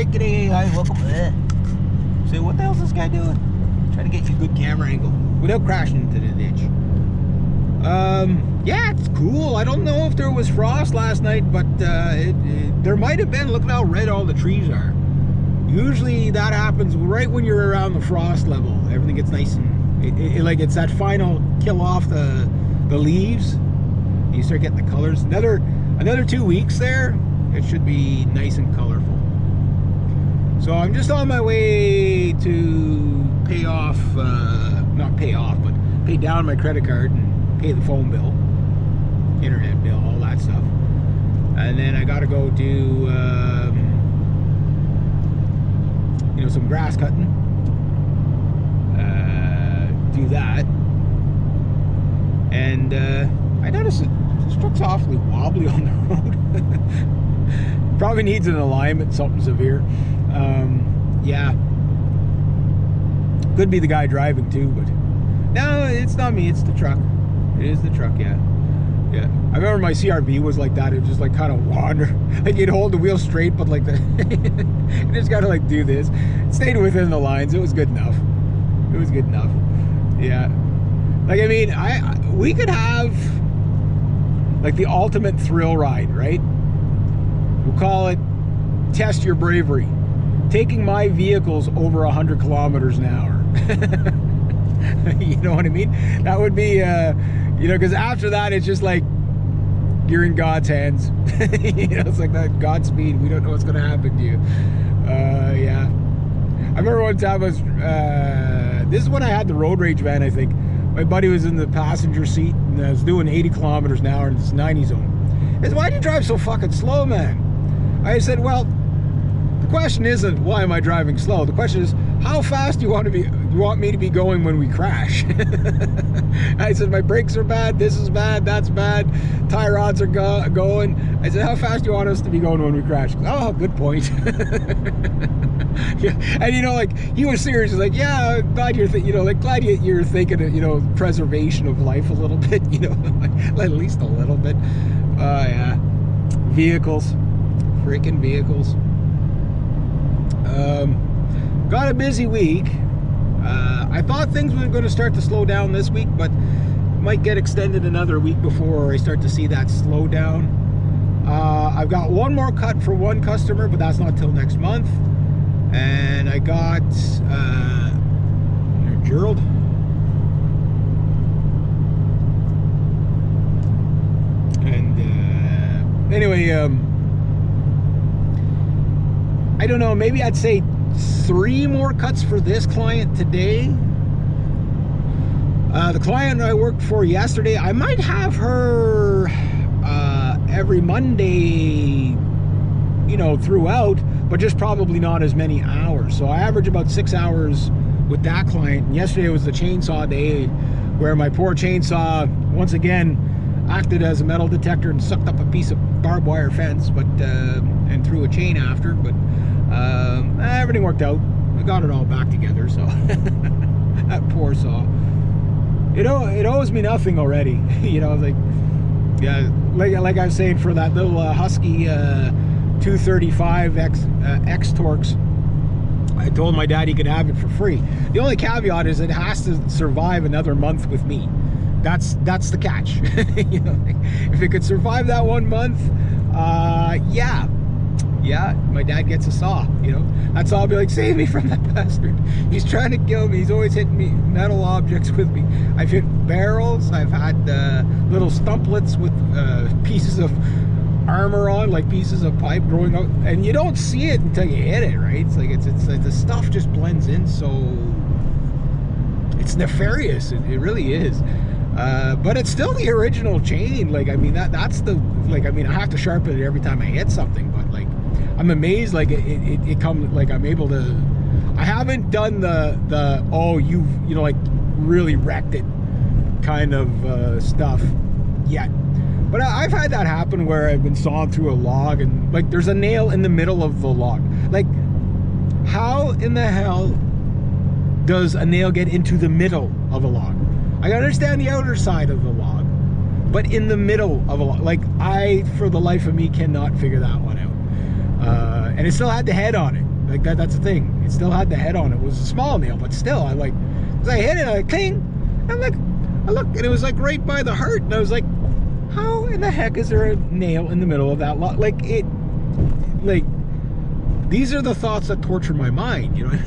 Alright, g'day, hi, welcome. So what the hell's this guy doing? Trying to get you a good camera angle without crashing into the ditch. Yeah, it's cool. I don't know if there was frost last night, but there might have been. Look at how red all the trees are. Usually that happens right when you're around the frost level. Everything gets nice and like it's that final kill off the leaves. You start getting the colors. Another 2 weeks there, it should be nice and colorful. So I'm just on my way to pay off, not pay off, but pay down my credit card and pay the phone bill, internet bill, all that stuff. And then I gotta go do, you know, some grass cutting. Do that. And I noticed this truck's awfully wobbly on the road. Probably needs an alignment, something severe. Yeah. Could be the guy driving too, but no, it's not me, it's the truck. It is the truck, yeah. Yeah. I remember my CRV was like that. It would just like kind of wander. Like you'd hold the wheel straight, but like you just gotta like do this. It stayed within the lines. It was good enough. It was good enough. Yeah. Like, I mean, we could have like the ultimate thrill ride, right? We'll call it Test Your Bravery. Taking my vehicles over 100 kilometers an hour. You know what I mean? That would be, you know, because after that, it's just like you're in God's hands. You know, it's like that Godspeed. We don't know what's going to happen to you. Yeah. I remember one time I was, this is when I had the road rage van, I think. My buddy was in the passenger seat and I was doing 80 kilometers an hour in this 90 zone. He said, "Why do you drive so fucking slow, man?" I said, "Well, the question isn't why am I driving slow. The question is how fast do you want me to be going when we crash?" I said, "My brakes are bad. This is bad. That's bad. Tie rods are going." I said, "How fast do you want us to be going when we crash?" Goes, "Oh, good point." Yeah. And you know, like he was serious. He's like, "Yeah, glad you're glad you're thinking of, you know, preservation of life a little bit. You know, at least a little bit." Yeah, vehicles, freaking vehicles. Got a busy week. I thought things were going to start to slow down this week, but might get extended another week before I start to see that slow down. I've got one more cut for one customer, but that's not till next month. And I got Gerald. And anyway, I don't know, maybe I'd say 3 more cuts for this client today. The client I worked for yesterday, I might have her every Monday, you know, throughout, but just probably not as many hours. So I average about 6 hours with that client. And yesterday was the chainsaw day where my poor chainsaw once again acted as a metal detector and sucked up a piece of barbed wire fence, but and threw a chain after, but everything worked out. We got it all back together, so that poor saw. It owes me nothing already. You know, like, yeah, like I was saying, for that little Husky 235 X Torx, I told my dad he could have it for free. The only caveat is it has to survive another month with me. That's the catch. You know, like, if it could survive that 1 month, yeah, my dad gets a saw. You know, that saw will be like, "Save me from that bastard. He's trying to kill me. He's always hitting me metal objects with me." I've hit barrels. I've had little stumplets with pieces of armor on, like pieces of pipe growing out, and you don't see it until you hit it, right? It's like it's like the stuff just blends in, so it's nefarious. It really is. But it's still the original chain. Like, I mean, that's the, like, I mean, I have to sharpen it every time I hit something, but like, I'm amazed, like it comes, like, I'm able to, I haven't done the oh, you know, like really wrecked it kind of stuff yet. But I've had that happen where I've been sawing through a log and like there's a nail in the middle of the log. Like, how in the hell does a nail get into the middle of a log? I understand the outer side of the log, but in the middle of a log, like, I, for the life of me, cannot figure that one out. And it still had the head on it. Like that's the thing. It still had the head on it. It was a small nail, but still, I like, as I hit it, I cling. I'm like, I looked, and it was like right by the heart, and I was like, how in the heck is there a nail in the middle of that lot? Like it, like, these are the thoughts that torture my mind, you know?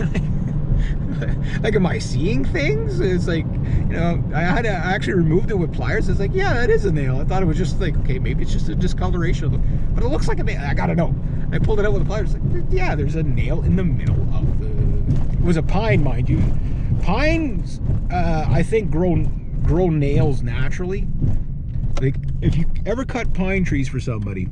Like, am I seeing things? It's like, you know, I actually removed it with pliers. It's like, yeah, that is a nail. I thought it was just like, okay, maybe it's just a discoloration of the, but it looks like a nail. I gotta know. I pulled it out with the pliers. It's like, yeah, there's a nail in the middle of the, it was a pine, mind you. Pines, I think grow nails naturally. Like, if you ever cut pine trees for somebody,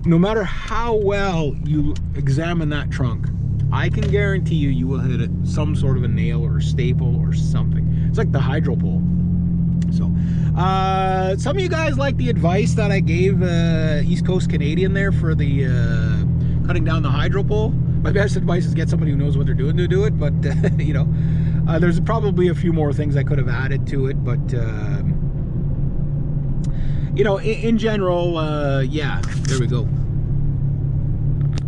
no matter how well you examine that trunk, I can guarantee you will hit some sort of a nail or a staple or something. It's like the hydro pole. So, some of you guys like the advice that I gave East Coast Canadian there for the cutting down the hydro pole. My best advice is get somebody who knows what they're doing to do it, but you know, there's probably a few more things I could have added to it, but you know, in general, yeah, there we go.